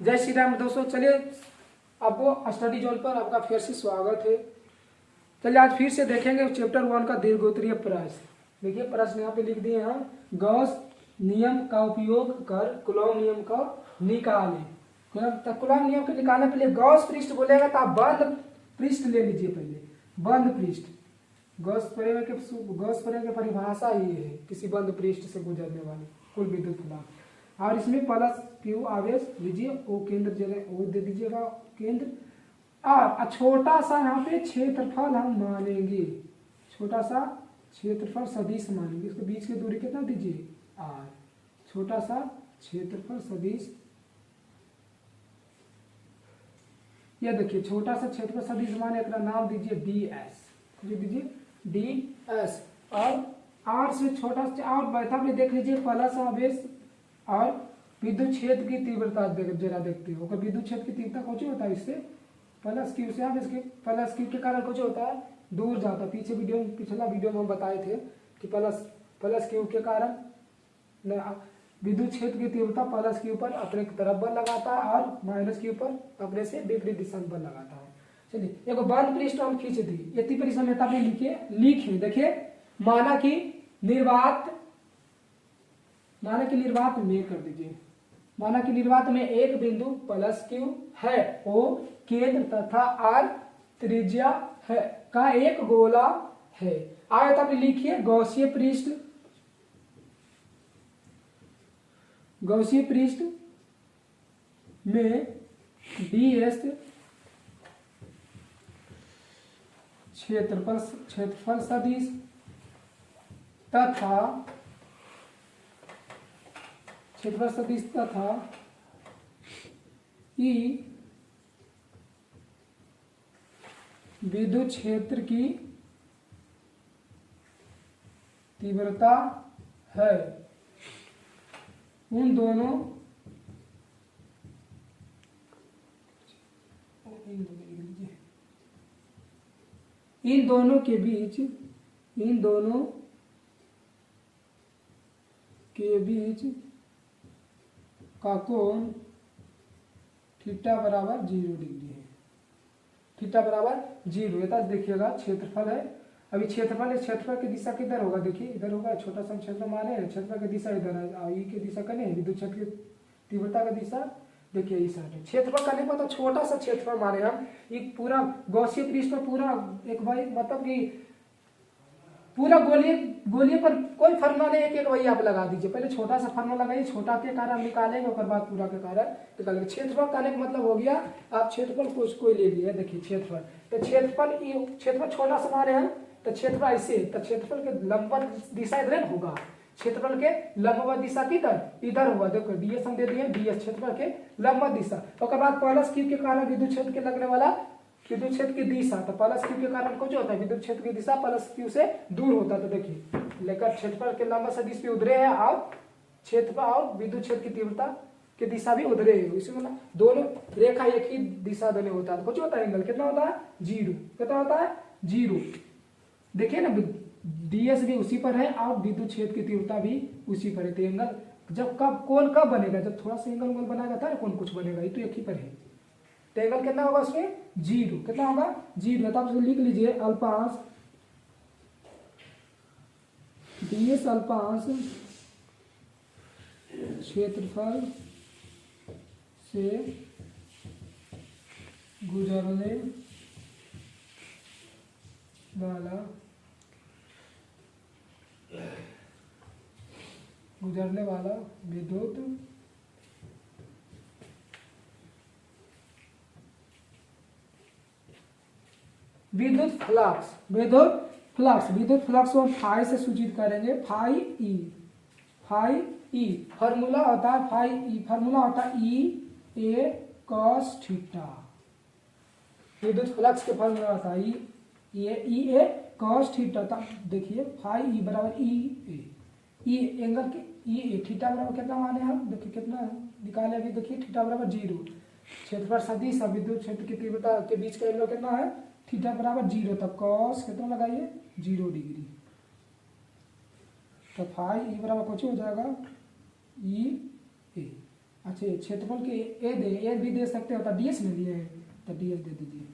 जय श्री राम दोस्तों। चलिए आपको स्टडी जोन पर आपका फिर से स्वागत है। चलिए आज फिर से देखेंगे चैप्टर 1 का दीर्घोत्तरीय प्रश्न। देखिए प्रश्न यहाँ पे लिख दिए हैं, गॉस नियम का उपयोग कर कूलॉम नियम का निकालें। तो कूलॉम नियम के निकालने के लिए गॉस पृष्ठ बोलेगा तो आप बंद पृष्ठ ले लीजिए। पहले बंद पृष्ठ, गॉस पर्याय की परिभाषा ही है किसी बंद पृष्ठ से गुजरने वाली कुल विद्युत फलक। और इसमें प्लस क्यू आवेश लीजिए, वो केंद्र जगह वो दे दीजिएगा केंद्र। और छोटा सा यहाँ पे क्षेत्रफल हम मानेंगे, छोटा सा क्षेत्रफल सदिश मानेंगे। इसके बीच की दूरी कितना दीजिए आर। छोटा सा क्षेत्रफल सदिश, ये देखिए छोटा सा क्षेत्रफल सदिश माने अपना नाम दीजिए डी एस, दीजिए डी एस। और आर से छोटा और बैठा भी देख लीजिए प्लस आवेश और विद्युत क्षेत्र की तीव्रता जरा देखते हो। अगर विद्युत क्षेत्र की तीव्रता कुछ होता है इससे प्लस क्यू से, आप इसके प्लस क्यू के कारण कुछ होता है दूर जाता है। पिछला वीडियो में हम बताए थे कि प्लस क्यू के कारण विद्युत क्षेत्र की तीव्रता प्लस क्यू पर अपने तरफ बल लगाता है और माइनस क्यू पर अपने से विपरीत दिशा में बल लगाता है। चलिए एक बंद पृष्ठ हम खींच दी, इतनी परिसमता में लिखे देखिए माना कि निर्वात में कर दीजिए। माना कि निर्वात में एक बिंदु प्लस क्यू है, ओ केंद्र तथा आर त्रिज्या है का एक गोला है। आयत आप लिखिए गौसीय पृष्ठ में ds क्षेत्रफल सदिश तथा ई विद्युत क्षेत्र की तीव्रता है। इन दोनों के बीच का कोण थीटा बराबर 0 डिग्री है। थीटा बराबर 0 है। देखिएगा क्षेत्रफल है, अभी क्षेत्रफल की दिशा किधर होगा, देखिए इधर होगा। छोटा सा क्षेत्र माने क्षेत्रफल की दिशा इधर है, ई की दिशा कने विद्युत क्षेत्र की तीव्रता का दिशा देखिए इस साइड। क्षेत्रफल करने पर तो छोटा सा क्षेत्रफल माने हम, एक पूरा गौसीय पृष्ठ में पूरा एक भाई मतलब कि पूरा गोलीय पर कोई फॉर्मूला नहीं, एक वही आप लगा दीजिए। पहले छोटा सा फॉर्मूला लगाइए, छोटा के कारण निकालेंगे उसके बाद पूरा के कारण निकालेंगे। क्षेत्रफल करने का मतलब हो गया आप क्षेत्रफल कोई ले लिए। देखिए क्षेत्रफल तो क्षेत्रफल छोटा सा माने हैं तो क्षेत्रफल ऐसे, तो क्षेत्रफल के लंबवत दिशा इधर होगा। क्षेत्रफल के लंबवत दिशा किधर इधर होगा। देखो डीएस हम दे दिए, डीएस क्षेत्रफल के लंबवत दिशा। उसके बाद प्लस क्यू के कारण विद्युत क्षेत्र के लगने वाला विद्युत क्षेत्र की दिशा, तो प्लस क्यू के कारण कुछ होता है विद्युत क्षेत्र की दिशा प्लस क्यू से दूर होता है। तो देखिए लेकर क्षेत्रफल के लंबवत सदिश भी उधरे है और क्षेत्रफल और विद्युत क्षेत्र की तीव्रता की दिशा भी उधरे है। इसी में दोनों रेखा एक ही दिशा देने होता है। कुछ होता है एंगल कितना होता है 0, कितना होता है 0। देखिए ना डीएस भी उसी पर है और विद्युत क्षेत्र की तीव्रता भी उसी पर है। तो एंगल जब कोण कब बनेगा, जब थोड़ा सा एंगल बनाएगा था कोण कुछ बनेगा, ये तो एक ही पर है। तो एंगल कितना होगा उसमें 0, कितना होगा 0। तब लिख लीजिए अल्पांश ds अल्पांश क्षेत्रफल से गुजरने वाला विद्युत फ्लक्स को हम फाई से सूचित करेंगे। फाई ई फॉर्मूला होता है ई ए कॉस थीटा। विद्युत फ्लक्स के फॉर्मूला होता है ई ए कॉस थीटा। देखिए फाई ई बराबर ई एंगल के ई ए थीटा बराबर कितना माने हम, देखिए कितना निकाले अभी। देखिए थीटा बराबर 0, क्षेत्रफल सदिश विद्युत क्षेत्र की तीव्रता के बीच का एंगल कितना है थीटा बराबर 0। तब कॉस कितना लगाइए 0 डिग्री। तो फाई ई बराबर कुछ हो जाएगा ई ए। अच्छा क्षेत्रफल के ए भी दे सकते हो, तो ds में दिए हैं तो ds दे दीजिए।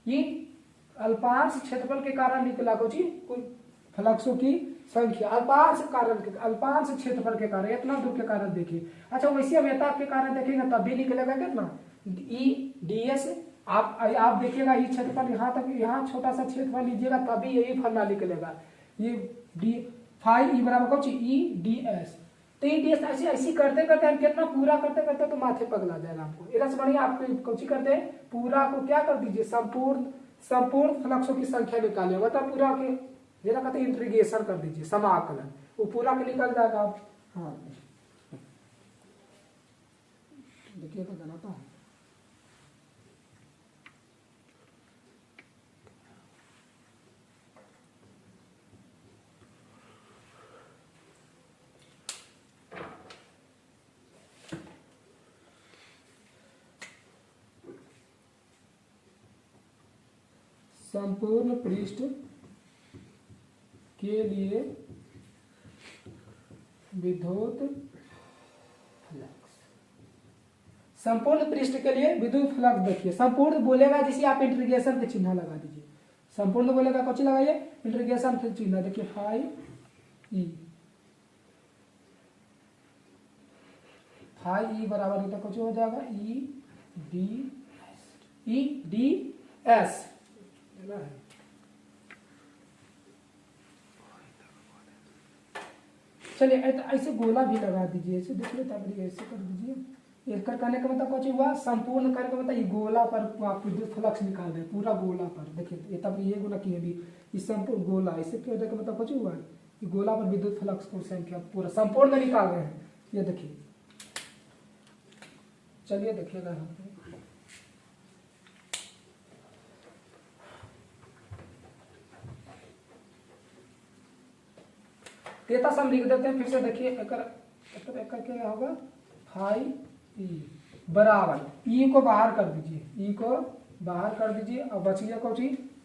ये अल्पांश क्षेत्रफल के कारण निकला कुछ कुल फ्लक्सों की संख्या अल्पांश क्षेत्रफल के कारण इतना दूर के कारण देखिए। अच्छा वैसे अवयता के कारण देखेंगे तब भी निकलेगा कितना ई ds। आप देखिएगा ये क्षेत्रफल यहाँ तक, यहाँ छोटा सा क्षेत्रफल लीजिएगा तभी यही फलना निकलेगा। ये डी फाइव ई बराबर कुछ ई डी एस। तो ई डी एस ऐसे ऐसी करते करते हम कितना पूरा करते करते तो माथे पगला जाएगा आपको। इधर से बढ़िया आप कुछ करते हैं पूरा को क्या कर दीजिए संपूर्ण फ्लक्सों की संख्या निकालिए, मतलब पूरा के जरा कहते इंटीग्रेशन कर दीजिए, समाकलन, वो पूरा के निकल जाएगा आप। हाँ देखिए तो बनाता हूँ। संपूर्ण पृष्ठ के लिए विद्युत फ्लक्स, संपूर्ण पृष्ठ के लिए विद्युत फ्लक्स देखिए। संपूर्ण बोलेगा जिसे आप इंटीग्रेशन के चिन्ह लगा दीजिए। संपूर्ण बोलेगा कौन सी लगाइए इंटीग्रेशन के चिन्ह। देखिए फाइव ई बराबर होता कुछ हो जाएगा ई डी एस। चलिए ऐसे गोला भी लगा दीजिए, ऐसे देखिए तब ऐसे कर दीजिए। एक करने का मतलब कुछ हुआ संपूर्ण करके मतलब ये गोला पर आप विद्युत फ्लक्स निकाल रहे पूरा गोला पर। देखिए ये तब ये गोला की अभी ये संपूर्ण गोला ऐसे क्यों देखिए मतलब कुछ हुआ ये गोला पर विद्युत फ्लक्स को संख्या पूरा संपूर्ण में निकाल रहे हैं। ये देखिए चलिए देखिएगा तेता सम लिख देते हैं फिर से। देखिए एक क्या होगा फाइव ई बराबर ई को बाहर कर दीजिए, ई को बाहर कर दीजिए और बच गया कौन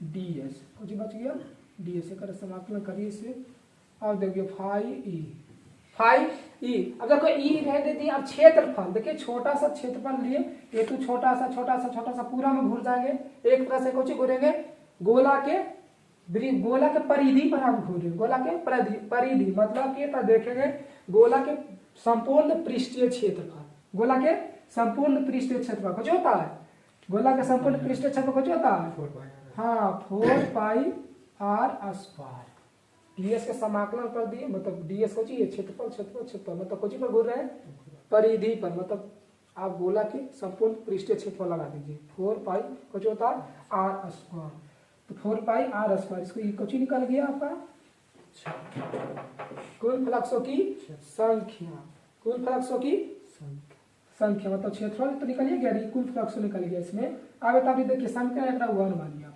डी एस, कुछ बच गया डी एस कर समाकलन करिए इसे। अब देखिए फाइव ई अब देखो ई रह देती है। अब क्षेत्रफल देखिए छोटा सा क्षेत्रफल लिए ये तो छोटा सा पूरा में घूर जाएंगे। एक तरह से कुछ घूरेंगे गोला के परिधि पर हम घूरेंगे। गोला के परिधि मतलब कि देखेंगे गोला के संपूर्ण पृष्ठीय क्षेत्रफल, गोला के संपूर्ण पृष्ठीय क्षेत्रफल कुछ होता है। गोला के संपूर्ण पृष्ठीय क्षेत्रफल कुछ होता है हाँ 4 पाई आर स्क्वायर। डीएस के समाकलन कर दिए मतलब डीएस को चाहिए क्षेत्रफल मतलब कुछ पर घूर रहे हैं परिधि पर, मतलब आप गोला के संपूर्ण पृष्ठीय क्षेत्रफल लगा दीजिए 4 पाई कुछ होता है आर स्क्वायर। तो 4 पाई आर स्क्वायर इसको ये कुछ निकल गया आपका कुल फ्लक्सों की संख्या। कुल फ्लक्सों की संख्या मतलब क्षेत्रफल तो निकलिए गया, कुल फ्लक्स निकल गया इसमें। आगे तब देखिए समीकरण एक 1 मानिए आप,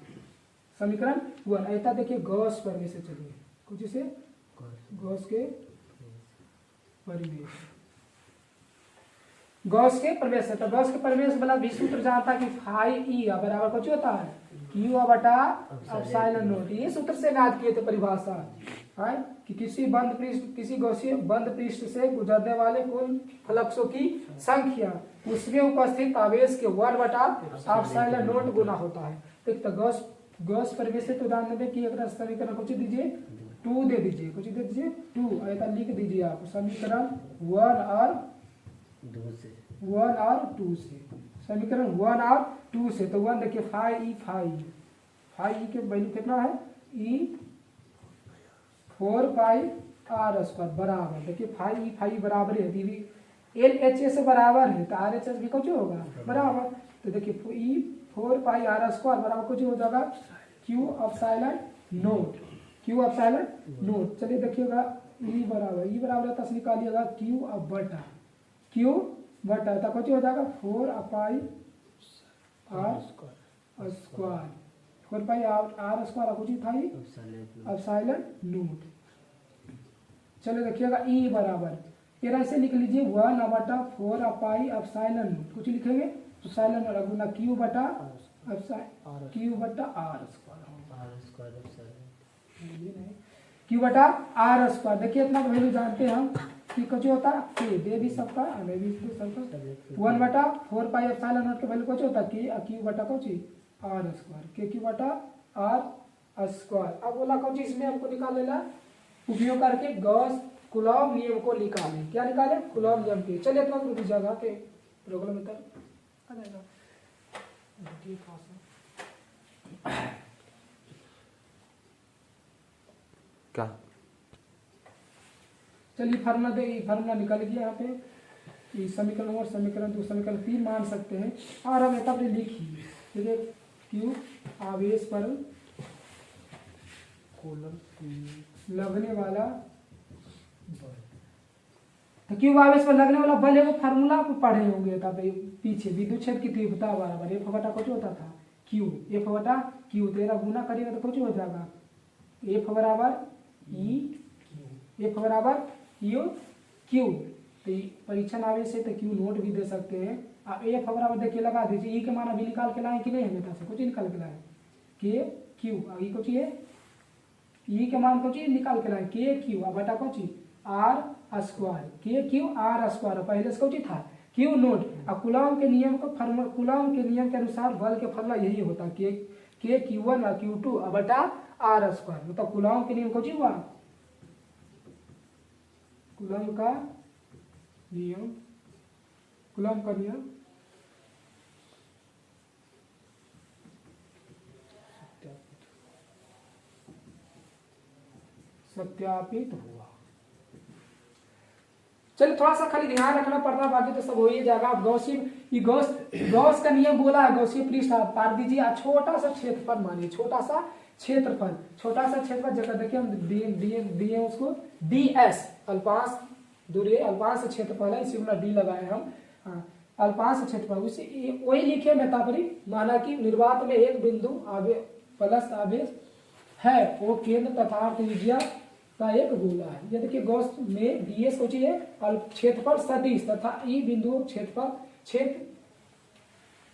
समीकरण 1 ऐसा देखिए गॉस परिवेश से चलिए कुछ इसे गॉस के परिवेश, गॉस के परिवेश है। तो गॉस के परिवेश वाला भी सूत्र जानता है कि फाइव ई बराबर कुछ होता है क्यू बटा एप्सिलॉन नॉट। ये सूत्र से याद किए थे परिभाषा है कि किसी गॉसीय बंद पृष्ठ से गुजरने वाले कुल फ्लक्सों की संख्या उसमें उपस्थित आवेश के 1 बटा एप्सिलॉन नॉट गुना होता है। तो गॉस परिवेश से तो ध्यान दें कि एक समीकरण कुछ दीजिए 2 दे दीजिए, कुछ दे दीजिए 2 ऐसा लिख दीजिए आप समीकरण 1 और 2 से समीकरण 1 और 2 से। तो 1 देखिए फाइव ई के वैल्यू कितना है ई 4 पाई आर स्क्वायर बराबर देखिए फाइव बराबर है दीदी एल एच ए से बराबर है तो आर एच एस भी कुछ होगा बराबर। तो देखिए ई 4 पाई आर स्क्वायर बराबर कुछ हो जाएगा क्यू एप्सिलॉन नोट। चलिए देखिएगा ई बराबर है तस निकालिएगा क्यू बटा तो कुछ हो जाएगा 4 pi r square 4 pi r square कुछ था एप्सिलॉन नोट। चलिए देखिएगा ई बराबर ये ऐसे लिख लीजिए 1 बटा 4 पाई एप्सिलॉन नोट कुछ लिखेंगे एप्सिलॉन नोट गुना क्यू बटा आर स्क्वायर क्यू बटा आर स्क्वायर। देखिए इतना वैल्यू जानते हैं हम कि कुछ होता है के दे भी सबका हमें भी सबका 1 बटा 4 पाई एप्सिलॉन नॉट के वैल्यू कुछ होता है कि क्यू बटा कुछ आर स्क्वायर के क्यू बटा आर स्क्वायर। अब बोला कुछ इसमें हमको निकाल लेना उपयोग करके गॉस कूलॉम नियम को निकालें। क्या निकालें? कूलॉम नियम के। चलिए इतना रुक जाएगा के प्रोग्राम में आ जाएगा। क्या चलिए फार्मूला निकल गया यहाँ पे कि समीकरण और समीकरण 2 समीकरण 3 मान सकते हैं। और हम एक अपने लिखिए ठीक है क्यू आवेश पर लगने वाला बल। तो क्यू आवेश पर लगने वाला बल है वो फार्मूला आप पढ़े होंगे तब पीछे विद्युत क्षेत्र की तीव्रता बराबर एफ बटा कुछ होता था क्यू एफ बटा क्यू। तेरा गुना करेगा तो कुछ हो जाएगा एफ बराबर ई एफ बराबर यू क्यू। तो परीक्षण आवेश है तो क्यू नोट भी दे सकते हैं। आप एफ बराबर देखिए लगा दीजिए ई के मान अभी निकाल के लाए कि नहीं हमें से कुछ निकाल के लाए के क्यू ई कुछ है ई के मान कुछ निकाल के लाए के क्यू अब बटा कुछ आर स्क्वायर के क्यू आर स्क्वायर पहले से कुछ था क्यू नोट। अब कूलॉम के नियम को फार्मूला कूलॉम के नियम के अनुसार बल के फार्मूला यही होता है के क्यू वन और क्यू टू बटा आर स्क्वायर। मतलब कूलॉम के नियम कुछ हुआ कूलॉम का नियम सत्यापित हुआ। चलिए थोड़ा सा खाली ध्यान रखना पड़ता है बाकी तो सब हो ही जाएगा। आप गॉस का नियम बोला है गॉसियन पृष्ठ आप पार दीजिए। छोटा सा क्षेत्रफल मानिए छोटा सा क्षेत्रफल जगह देखिए हम दिए उसको डी एस अल्पांश दूरी अल्पांश क्षेत्रफल है इसी डी लगाए हम अल्पांश क्षेत्रफल उसी वही लिखे मेतापरी माना कि निर्वात में एक बिंदु प्लस आवेश है वो केंद्र तथा त्रिज्या का एक गोला है। ये देखिए गॉस में डीएस को चाहिए क्षेत्रफल सदिश तथा ई बिंदु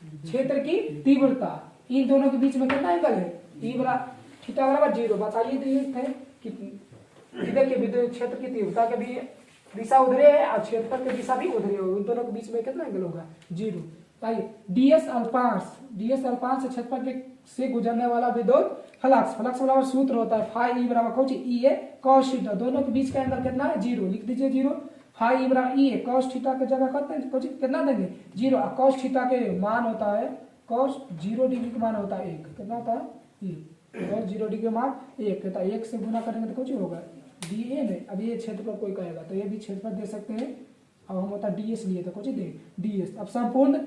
क्षेत्र की तीव्रता इन दोनों के बीच में कितना एंगल है थीटा बराबर 0। बताइए दिए थे कि देखिए विद्युत क्षेत्र की तीव्रता के भी दिशा उधरे है और क्षेत्रफल की दिशा भी उधरे होगी। इन दोनों के बीच में कितना एंगल होगा 0। आइए डीएस अल्पांश क्षेत्रफल के से गुजरने वाला विद्युत फ्लक्स बराबर सूत्र होता है फाई ई बराबर कुछ ई है cos थीटा। दोनों के बीच का एंगल कितना है 0 लिख दीजिए 0 फाई ई बराबर ई है cos थीटा की जगह करते हैं कुछ कितना देंगे 0। cos थीटा के मान होता है cos 0 डिग्री का मान होता है 1 कितना होता है cos 0 डिग्री का मान 1 कहता है 1 से गुना करेंगे तो कुछ होगा डी ए में। अब ये क्षेत्रफल कोई कहेगा तो ये भी क्षेत्रफल दे सकते हैं। अब हम होता डीएस लिए तो कुछ दे डीएस। अब संपूर्ण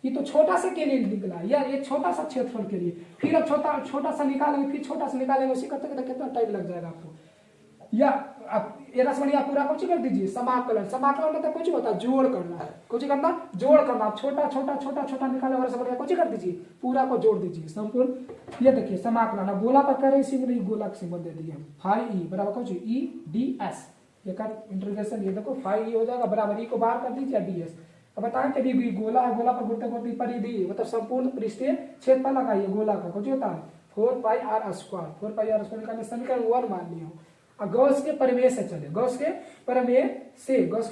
ये तो छोटा सा के लिए निकला यार ये छोटा सा क्षेत्रफल के लिए फिर अब छोटा सा निकालेंगे फिर छोटा सा निकालेंगे उसी करते करते कितना टाइम लग जाएगा आपको। या अब ये रसमणिया पूरा कुछ कर दीजिए समाकलन मतलब कुछ होता है जोड़ करना कुछ करना जोड़ करना छोटा निकाले और रसमणिया कुछ कर दीजिए पूरा को जोड़ दीजिए संपूर्ण। ये देखिए समाकलन अब गोला पर करे इसी में गोला के सिंबल दे दिए हम फाई ई बराबर कुछ ई डी एस ये कर इंटीग्रेशन ये देखो फाई ई हो जाएगा बराबर ई को बाहर कर दीजिए डी एस। अब बताएं कि भी गोला है गोला पर गुरुत्वाकर्षण परिधि मतलब संपूर्ण पृष्ठीय क्षेत्रफल लगाइए गोला का कुछ होता है 4 पाई आर स्क्वायर निकालने समीकरण 1 मान लिया। अब गॉस के प्रमेय से चले गॉस के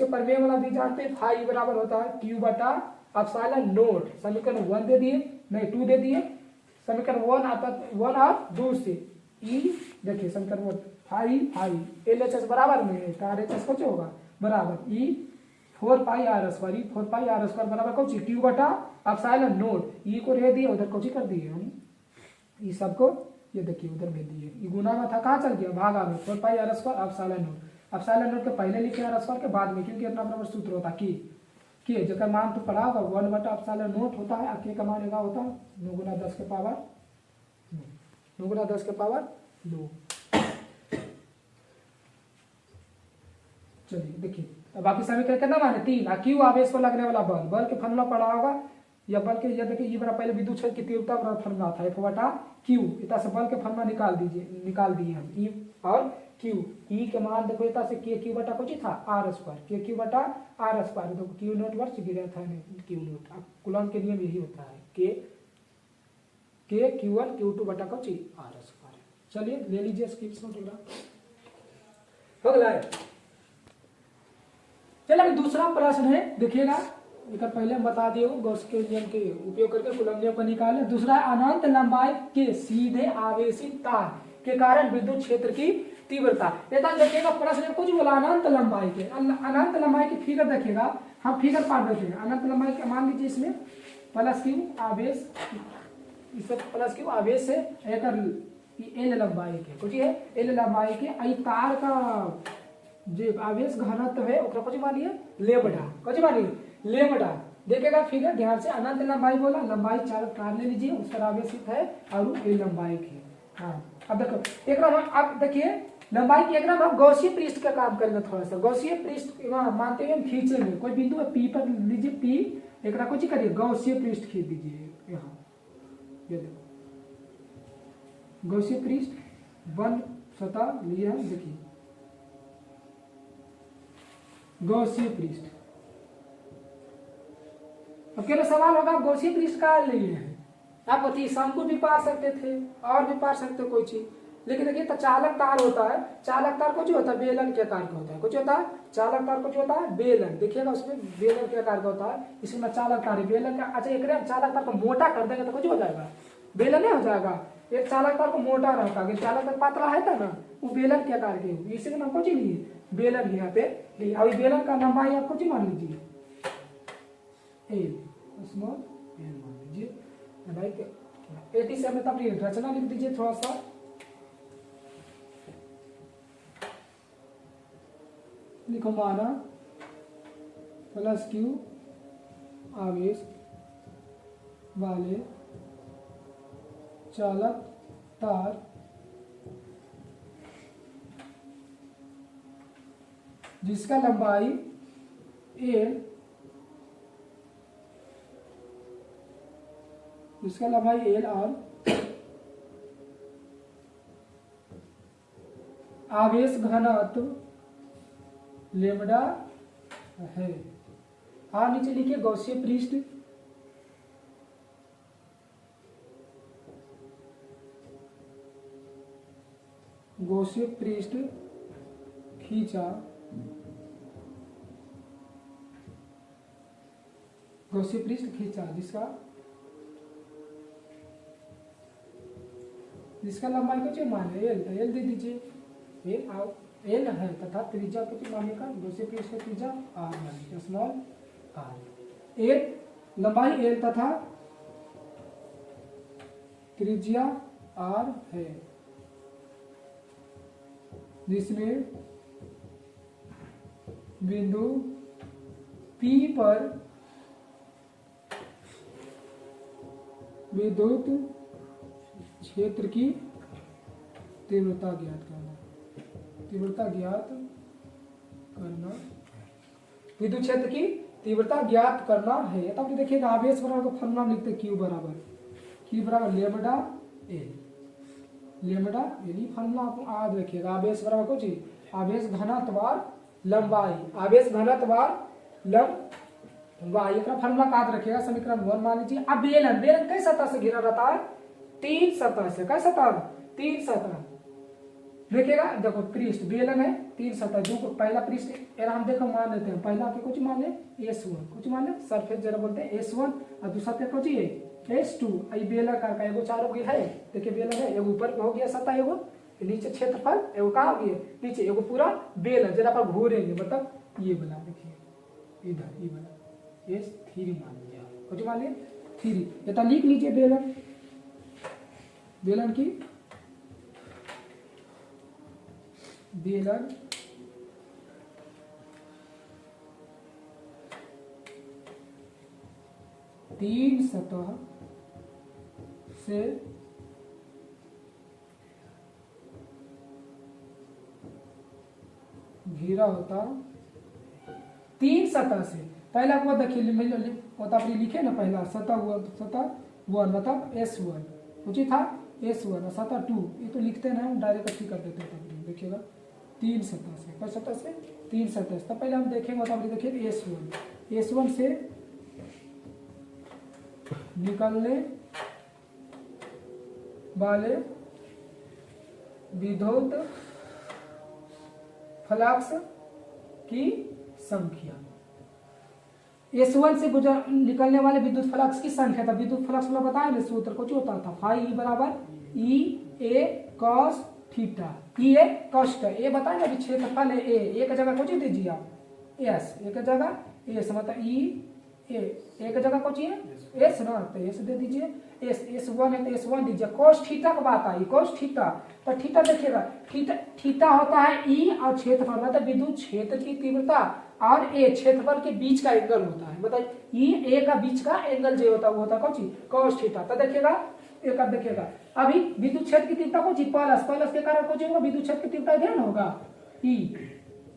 प्रमेय वाला भी जानते हैं फाई बराबर होता है क्यू बटा एप्सिलॉन नॉट। समीकरण 1 दे दिए नहीं 2 दे दिए समीकरण 1 आता 1 आप 2 से ई देखिए समीकरण 1 फाई एलएचएस बराबर में है आरएचएस कुछ होगा बराबर ई 4 पाई आर स्क्वायर बराबर कुछ क्यू बटा एप्सिलॉन नॉट ई को रह दिए उधर कुछ कर दिए हम ई सबको ये देखिए उधर भेज दिए ये गुना में था कहाँ चल गया भागा में 4 pi r square epsilon not के पहले लिखे आर स्क्वायर के बाद में क्योंकि अपना बराबर सूत्र होता के जगह मान तो पढ़ा होगा 1 बटा एप्सिलॉन नॉट होता है के का मान क्या होता है 9 गुना 10 के पावर 9। चलिए देखिए बाकी समीकरण कितना माने 3 क्यू आवेश पर लगने वाला बल के फॉर्मूला पढ़ा होगा या बल के ये देखिए ये बड़ा पहले विद्युत क्षेत्र की तीव्रता बड़ा फॉर्मूला था एफ बटा क्यू इतना से बल के फॉर्मूला निकाल दिए हम ई और क्यू ई के मान देखो इतना से के क्यू बटा कुछ था आर स्क्वायर के क्यू बटा आर स्क्वायर तो क्यू नोट वर्ष गिरा था क्यू नोट। अब कूलॉम के नियम यही होता है के क्यू1 क्यू2 बटा कुछ आर स्क्वायर। चलिए ले लीजिए स्किप्स नोट हो गया। चलो अभी दूसरा प्रश्न है, देखिएगा, एक पहले हम बता दिए गॉस के नियम के उपयोग करके कूलम्ब नियम को निकाले। दूसरा, अनंत लंबाई के सीधे आवेशित तार के कारण विद्युत क्षेत्र की तीव्रता। देखिएगा प्रश्न में कुछ बोला अनंत लंबाई के, अनंत लंबाई की फिगर देखिएगा, हम फिगर पार्ट देखेंगे। अनंत लंबाई के मान लीजिए इसमें प्लस क्यू आवेश, इससे प्लस क्यू आवेश है, एल लंबाई के कुछ है, एल लंबाई के आई तार का जो आवेश घनत्व है ओकरा कुछ मानिए लेमडा, कुछ मानिए लेमडा। देखेगा फिगर ध्यान से, अनंत लंबाई बोला, लंबाई चार तार ले लीजिए, उस पर आवेशित है और एल लंबाई की। हाँ अब देखो एक अब देखिए लंबाई की एक हम गौसीय पृष्ठ का काम करेंगे थोड़ा सा। गौसीय पृष्ठ मानते हुए हम खींचेंगे, कोई बिंदु है पी पर लीजिए, पी एक कुछ करिए गौसीय पृष्ठ खींच दीजिए यहाँ, ये देखो गौसीय पृष्ठ वन सतह लिया है, देखिए गौसीय पृष्ठ। अब केवल सवाल होगा गौसीय पृष्ठ का लिए है, आप बताइए शंकु भी पा सकते थे और भी पा सकते कोई चीज, लेकिन देखिए तो चालक तार होता है, चालक तार कुछ होता है बेलन के आकार का होता है, कुछ होता है चालक तार, कुछ होता है बेलन, देखिएगा उसमें बेलन के आकार का होता है, इसमें चालक तार है बेलन का। अच्छा एक चालक तार को मोटा कर देंगे तो कुछ हो जाएगा, बेलन नहीं हो जाएगा। एक चालक तार को मोटा रहता है, चालक तार पतला है था ना, वो बेलन के आकार के, इसी नाम कुछ लिए बेलन यहाँ पे लिए। अभी बेलन का लंबाई आप कुछ मान लीजिए एल, स्मॉल एल मान लीजिए भाई, 80 से हमें अपनी रचना लिख दीजिए थोड़ा सा, लिखो माना प्लस क्यू आवेश वाले चालक तार जिसका लंबाई एल, जिसका लंबाई एल और आवेश घनत्व लेमडा है। हाँ नीचे लिखिए गौसीय पृष्ठ गौसीय पृष्ठ खींचा, गौसीय पृष्ठ खींचा जिसका लंबाई कुछ मान है एल, तो एल दे दीजिए, एल है तथा त्रिज्या कुछ मानेगा गौसीय पृष्ठ का त्रिज्या आर मानिए, स्मॉल आर। एल लंबाई एल तथा त्रिज्या आर है, जिसमें बिंदु P पर विद्युत क्षेत्र की तीव्रता ज्ञात करना, तीव्रता ज्ञात करना, विद्युत क्षेत्र की तीव्रता ज्ञात करना है। तब तो देखिएगा आवेश बराबर का फॉर्मूला लिखते Q बराबर lambda L, lambda L formula आपको याद रखिएगा। आवेश बराबर कुछ आवेश घनत्व लंबाई, आवेश घनत्व लंबाई का फॉर्मूला याद रखिएगा। समीकरण 1 मान लीजिए। अब बेलन, बेलन कई सतह से घिरा रहता है, 3 सतह से, कई सतह 3 सतह। देखिएगा देखो पृष्ठ बेलन है 3 सतह, जो पहला पृष्ठ हम देखो मान लेते हैं, पहला पे कुछ मान ले S1, कुछ मान ले सरफेस जरा बोलते हैं S1, और दूसरा पे कुछ है S2। आई बेलन का एगो चारों की है, देखिए बेलन है, एगो ऊपर हो गया सतह, एगो नीचे क्षेत्रफल, एगो कहाँ हो गया नीचे, एगो पूरा बेलन जरा पर घूरेंगे, मतलब ये बना देखिए इधर ये बना S3 मान लिया, कुछ मान लिया 3, ये लिख लीजिए बेलन, बेलन की बेलन तीन सतह से घिरा होता, 3 सतह से। पहला को देखिए लिखे ना, पहला सतह हुआ सतह 1 मतलब S1 उचित था S1, और सतह 2 ये तो लिखते ना हम डायरेक्ट अच्छी कर देते हैं। देखिएगा 3 सतह से, कई सतह से 3 सतह से। तब पहले हम देखेंगे मतलब देखिए S1 से निकलने वाले विद्युत फ्लक्स की संख्या, S1 से गुजर निकलने वाले विद्युत फ्लक्स की संख्या था। विद्युत फ्लक्स में बताया ना सूत्र कुछ होता था, फाई बराबर ई ए कॉस थीटा, ई ए कॉस थीटा। ए बताया ना क्षेत्रफल है ए, एक जगह कुछ दीजिए आप एस, एक जगह एस मतलब ई ए, एक जगह कुछ एस ना, तो एस दे दीजिए, S1 है तो S1 दीजिए। कोस थीटा की बात आई, कोस थीटा, तो थीटा देखिएगा, थीटा होता है ई और क्षेत्रफल मतलब विद्युत क्षेत्र की तीव्रता और ए क्षेत्रफल के बीच का एंगल होता है, मतलब ई ए का बीच का एंगल जो होता है वो होता है कौन कोस थीटा। तो देखिएगा एक अब देखिएगा अभी विद्युत क्षेत्र की तीव्रता कौन प्लस के कारण कौन होगा, विद्युत क्षेत्र की तीव्रता इधर होगा ई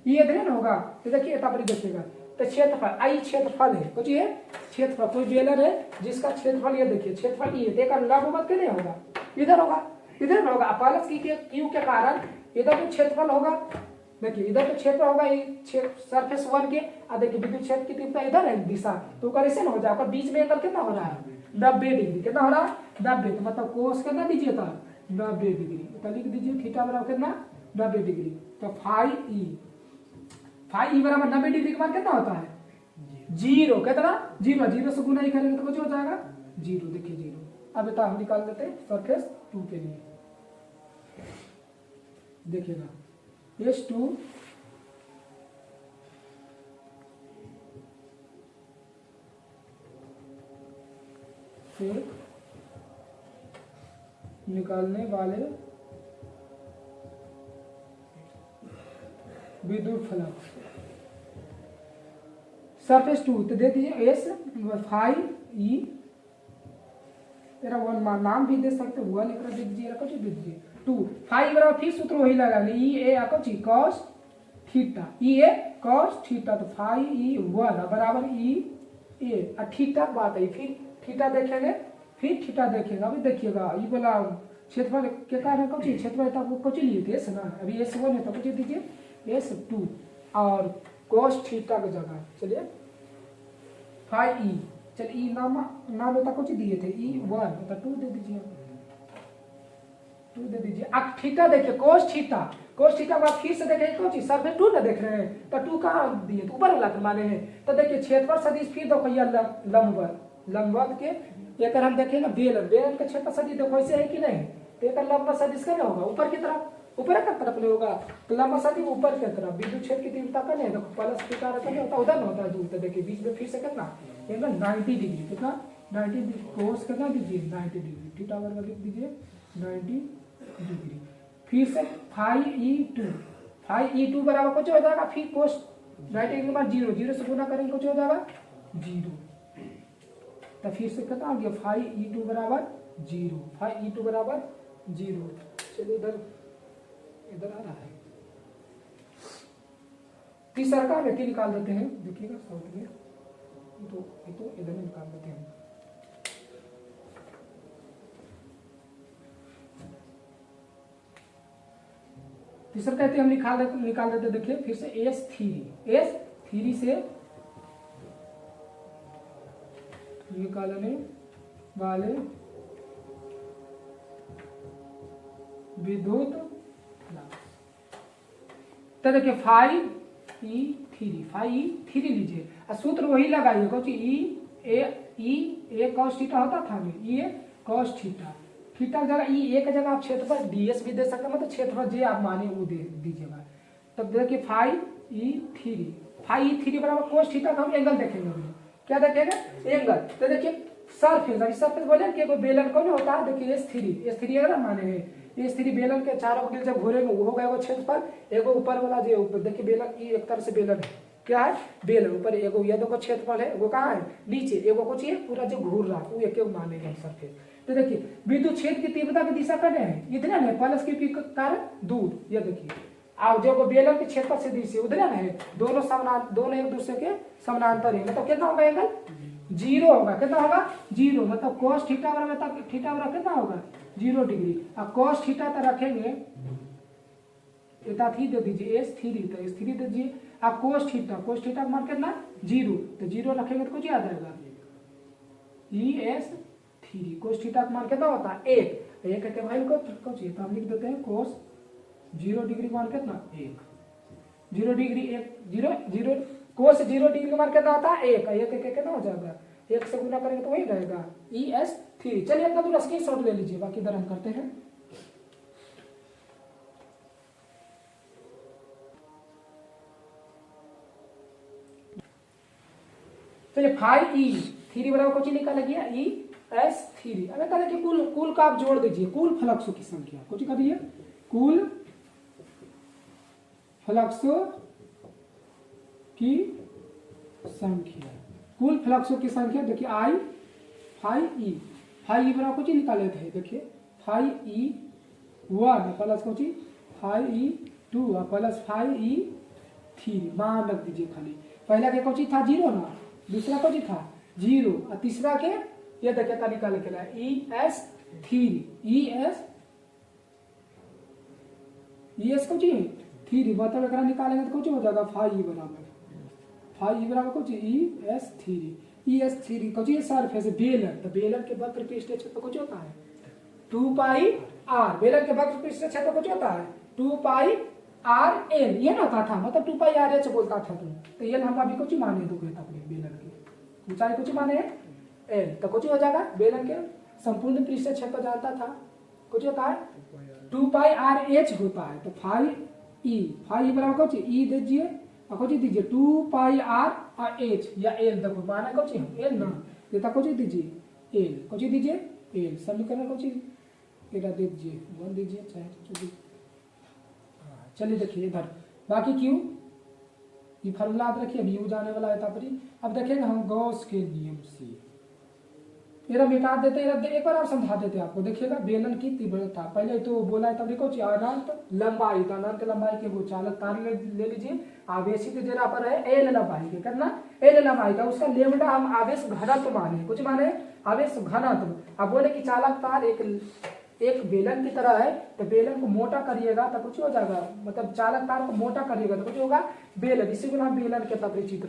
इधर होगा। तो देखिए देखिएगा तो क्षेत्रफल आई क्षेत्रफल है कुछ ये क्षेत्रफल, कोई बेलर है जिसका क्षेत्रफल ये देखिए क्षेत्रफल ये देखा लंबवत के नहीं होगा, इधर होगा, इधर होगा प्लस की क्यू के कारण इधर तो क्षेत्रफल होगा। देखिए इधर तो क्षेत्र होगा सरफेस 1 के, और देखिए विद्युत क्षेत्र की तीव्रता इधर है दिशा, तो कैसे ना हो जाएगा, बीच में एंगल कितना हो रहा है 90 डिग्री, कितना हो रहा है 90, तो मतलब कोस कितना दीजिए था 90 डिग्री, तो लिख दीजिए थीटा बराबर कितना 90 डिग्री। तो फाई ई बराबर 90 डिग्री का मान कितना होता है जीरो, कितना जीरो, जीरो से गुना ही करेंगे तो कुछ हो जाएगा जीरो, देखिए जीरो। अब बेटा हम निकाल देते हैं सरफेस 2 के लिए, देखिएगा S2 से निकालने वाले विद्युत फ्लक्स सरफेस 2, तो दे दीजिए एस फाई ई, तेरा वन नाम भी दे सकते हो, वन एक दे दीजिए, कुछ दे दीजिए 2 फाई बराबर फिर सूत्र वही लगा ई ए कुछ कॉस थीटा, ई ए कॉस थीटा, तो फाई ई 1 बराबर ई ए और थीटा बात है, फिर थीटा देखेंगे, फिर थीटा देखेगा। अभी देखिएगा ये बोला क्षेत्रफल के कारण कुछ क्षेत्रफल तक कुछ लिए थे ना, अभी S1 है तो कुछ दीजिए S2 और cos थीटा की जगह चलिए फाई ई, चलिए ई नाम होता कुछ दिए थे E1 तो 2 दे दीजिए, 2 दे दीजिए। अब थीटा देखिए cos थीटा के बाद फिर से देखें कौन चीज सरफेस 2 ना देख रहे हैं, तो 2 कहाँ दिए तो ऊपर वाला माने हैं, तो देखिए क्षेत्रफल सदिश फिर देखो ये लंबवत के एक हम देखें ना बेलन का क्षेत्र सदिश देखो ऐसे है कि नहीं, तो एक लंबा सदिश का होगा ऊपर की तरफ, ऊपर की तरफ नहीं होगा, तो लंबा सदिश ऊपर की तरफ, विद्युत क्षेत्र की तीव्रता का नहीं देखो प्लस की कारण का होता उधर होता है दूर, तो देखिए बीच में फिर से कितना एंगल 90 डिग्री, कितना 90 डिग्री, कोस कितना दीजिए 90 डिग्री, थीटा बराबर लिख दीजिए 90 डिग्री। फिर से फाई ई टू बराबर कुछ हो जाएगा, फिर कोस 90 डिग्री के बाद जीरो, जीरो से गुना करेंगे कुछ हो जाएगा जीरो, तो फिर से कितना आ गया फाई ई टू बराबर जीरो, फाई ई टू बराबर जीरो। चलिए इधर आ रहा है तीसरा का व्यक्ति निकाल देते हैं, देखिएगा शॉर्ट में तो इधर में निकाल देते हैं। तीसरा कहते हम निकाल देते, देखिए फिर से S3 से निकालने वाले विद्युत फ्लक्स, तो देखिए फाई ई थ्री लीजिए और सूत्र वही लगाइए क्योंकि ई ए कॉस थीटा होता था ई ए कॉस थीटा, थीटा जगह ई ए का जगह आप क्षेत्रफल डीएस भी दे सकते हैं, मतलब क्षेत्रफल जे आप माने वो दे दीजिएगा। तब देखिए फाई ई थ्री बराबर कोस थीटा का हम एंगल देखेंगे, क्या देखेंगे एंगल, तो देखिए सरफेस बोले कि कोई बेलन कौन होता है, देखिए S3 अगर माने हैं S3 बेलन के चारों बगल जब घूरेंगे वो होगा एगो क्षेत्रफल, एगो ऊपर वाला जो देखिए बेलन एक तरह से बेलन है, क्या है बेलन ऊपर एगो ये देखो क्षेत्रफल है, वो कहाँ है नीचे, एगो कुछ ये पूरा जो घूर रहा है वो एक मानेंगे सरफेस। तो देखिए विद्युत क्षेत्र की तीव्रता की दिशा कहाँ है, इतने नहीं प्लस के कारण दूर, ये देखिए आप जो बेलन के क्षेत्र से दिशा उधर है, दोनों एक दूसरे के समानांतर है, मतलब कितना होगा एंगल जीरो होगा, कितना होगा जीरो, मतलब कोस थीटा बराबर कितना होगा 0 डिग्री, अब कोस थीटा तो रखेंगे थी दे दीजिए S3, तो S3 दे दीजिए, अब कोस थीटा का मान कितना 0, तो 0 रखेंगे तो कुछ आ जाएगा ES3, कोस थीटा का मान कितना होता है 1 के वैल्यू को चाहिए तो हम लिख देते हैं कोस 0 डिग्री मान कितना 1, 0 डिग्री, एक 0 0 कोस 0 डिग्री का मान कितना होता है 1, 1 कितना हो जाएगा 1 से गुना करेंगे तो वही रहेगा ES3। चलिए अपना दूसरा स्क्रीनशॉट ले लीजिए, बाकी इधर हम करते हैं। चलिए 5E3 बराबर कुछ निकाला गया ES3। अब कहते कि कुल का आप जोड़ दीजिए, कुल फ्लक्सों की संख्या कुछ कर दिए, कुल फ्लक्सों की संख्या, कुल फ्लक्सों की संख्या देखिए I 5E बराबर कुछ निकाले थे, देखिए 5E1 प्लस कुछ 5E2 प्लस 5E3 मान रख दीजिए खाली। पहला के कुछ था 0 ना, दूसरा कुछ था 0 और तीसरा के ये देखिए का निकाले के ES3 ES कुछ 3 मतलब एकरा निकालेंगे तो कुछ हो जाएगा 5E बराबर कुछ ES3 कुछ ये सरफेस बेलन, तो बेलन के वक्र पृष्ठ क्षेत्र कुछ होता है 2 पाई r, बेलन के वक्र पृष्ठ क्षेत्र कुछ होता है 2 पाई RL, ये ना होता था मतलब 2 पाई RH बोलता था तुम, तो ये हम अभी कुछ माने दो कहता अपने बेलन की ऊंचाई कुछ माने L, तो कुछ हो जाएगा बेलन के संपूर्ण पृष्ठ क्षेत्र जानता था कुछ होता है 2 पाई RH होता है। तो 5E बराबर कुछ E दीजिए और कुछ दीजिए 2 पाई R और H या L, देखो माना कुछ L ना देता कुछ दीजिए L, कुछ दीजिए L, समीकरण कुछ एरा दे दीजिए 1 दीजिए चाहे कुछ दीजिए। चलिए देखिए इधर बाकी क्यों ये फार्मूला याद रखिए, अभी यू जाने वाला है तापरी। अब देखेंगे हम गॉस के नियम से, मेरा मिटा देते एक बार आप समझा देते आपको। देखिएगा बेलन की तीव्रता पहले तो बोला है तब देखो अनंत लंबाई, तो अनंत लंबाई के वो चालक तार ले लीजिए, आवेशित जगह पर है L लंबाई के करना L लंबाई का उसका लेमडा हम आवेश घनत्व माने, कुछ माने आवेश घनत्व। अब बोले कि चालक तार एक बेलन की तरह है, तो बेलन को मोटा करिएगा तो कुछ हो जाएगा, मतलब चालक तार को मोटा करिएगा तो कुछ होगा बेलन, इसी को हम बेलन के तब चित्र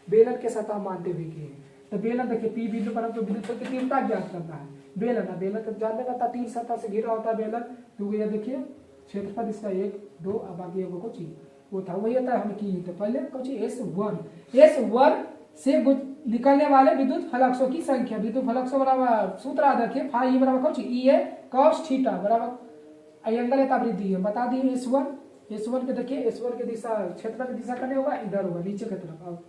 बेलन के सतह मानते हुए किए। तो बेलन देखिए P बिंदु पर हमको विद्युत क्षेत्र की तीव्रता ज्ञात करना है। बेलन तो जानने का था 3 सतह से घिरा होता है बेलन, तो ये देखिए क्षेत्रफल इसका 1 2 अब बाकी कुछ वो था वही होता है हम की। तो पहले कुछ S1 से निकलने वाले विद्युत फ्लक्सों की संख्या, विद्युत फ्लक्सों बराबर सूत्र याद रखिए फाई बराबर कुछ EA cos थीटा बराबर एंगल है वृद्धि है, बता दिए S1 के देखिए S1 की दिशा क्षेत्र की दिशा करने होगा इधर होगा नीचे की तरफ। अब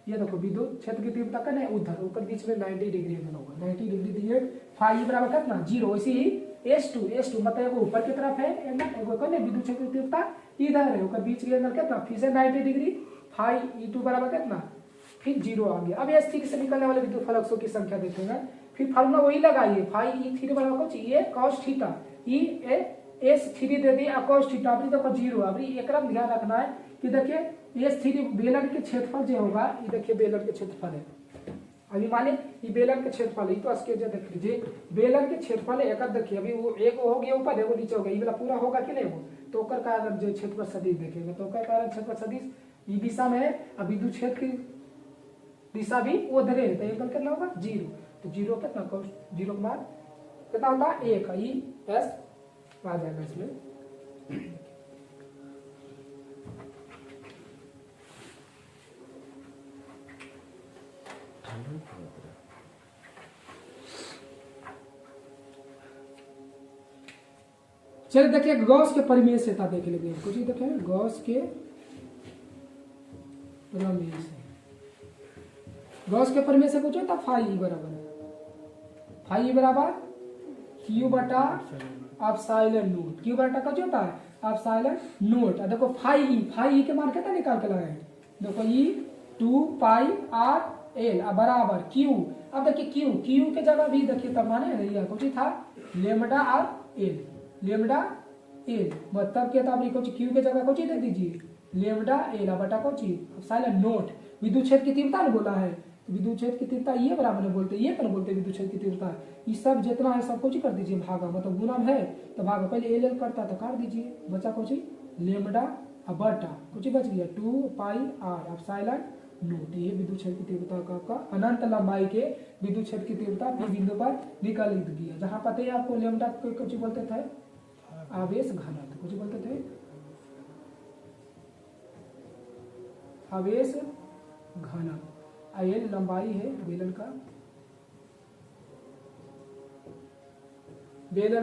ये देखो विद्युत क्षेत्र की तीव्रता करने उधर ऊपर बीच में 90 डिग्री एंगल होगा, 90 डिग्री दिए फाई बराबर कितना 0। वैसे ही S2 मतलब ऊपर की तरफ है एंगल, एगो करने विद्युत क्षेत्र की तीव्रता इधर है ऊपर बीच की एंगल कितना फिर से 90 डिग्री फाई E2 बराबर कितना फिर 0 आ गया। अब S3 से निकलने वाले विद्युत फ्लक्सों की संख्या देखेंगे, फिर फार्मूला वही लगाइए फाई E3 बराबर कुछ ये cos थीटा S3 दे दिए cos थीटा, अभी देखो 0। अभी एक ध्यान रखना है कि देखिए S3 बेलन के क्षेत्रफल जो होगा, ये देखिए बेलन के क्षेत्रफल है, अभी माने ये बेलन के क्षेत्रफल है, तो स्केच देख लीजिए बेलन के क्षेत्रफल एक देखिए अभी वो एक हो गया ऊपर है वो नीचे हो गया, ये वाला पूरा होगा कि नहीं हो, तो ओकर का अगर जो क्षेत्रफल सदिश देखेंगे तो ओकर कारण क्षेत्रफल सदिश ये दिशा में है, अब विद्युत क्षेत्र की दिशा भी उधर है, तो एंगल कितना होगा 0। तो 0 कितना 0 के बाद कितना होता है 1 ES आ जाएगा इसमें। चलिए देखिए गॉस के परिमेय से था देख लेंगे कुछ ही देखें गॉस के परिमेय से, गॉस के परिमेय से कुछ होता फाई बराबर Q बटा एप्सिलॉन नोट, Q बटा कुछ होता है एप्सिलॉन नोट। देखो फाई के मान कितना निकाल के लगाए देखो E 2 पाई RL बराबर Q। अब देखिए Q के जगह भी देखिए तब माने नहीं कुछ था लेमडा L मतलब क्या था कुछ Q के जगह कुछ दे दीजिए लेमडा L बटा कुछ एप्सिलॉन नोट। विद्युत क्षेत्र की तीव्रता ने बोला है, विद्युत क्षेत्र की तीव्रता ये बराबर नहीं बोलते, ये पर बोलते विद्युत क्षेत्र की तीव्रता, ये सब जितना है सब कुछ कर दीजिए भागा, मतलब गुणन है तो भागा पहले L करता तो काट दीजिए बचा कुछ लेमडा बटा कुछ बच गया 2 पाई R एप्सिलॉन नोट। ये विद्युत क्षेत्र की तीव्रता का अनंत लंबाई के विद्युत क्षेत्र की तीव्रता P बिंदु पर निकाल गया, जहाँ पता है आपको लेमडा कुछ बोलते थे आवेश घनत्व कुछ बोलते थे आवेश घनत्व। l लंबाई है बेलन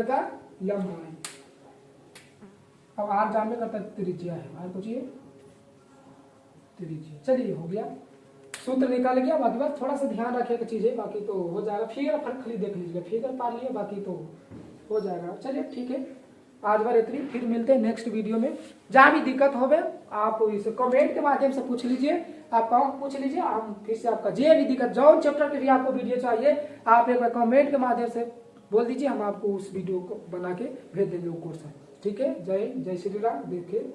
का लंबाई। अब r जानने का त्रिज्या है, r पूछिए त्रिज्या। चलिए हो गया, सूत्र निकाल गया। बाकी बस थोड़ा सा ध्यान रखिएगा चीजें, बाकी तो हो जाएगा। फिगर खाली देख लीजिएगा, फिगर पा लिए, बाकी तो हो जाएगा। चलिए ठीक है, आज बार इतनी, फिर मिलते हैं नेक्स्ट वीडियो में। जहाँ भी दिक्कत हो आप इसे कमेंट के माध्यम से पूछ लीजिए, आप पूछ लीजिए, हम फिर से आपका जो भी दिक्कत, जो चैप्टर के भी आपको वीडियो चाहिए, आप एक बार कमेंट के माध्यम से बोल दीजिए, हम आपको उस वीडियो को बना के भेज देंगे वो कोर्स है। ठीक है, जय श्री राम। देखिए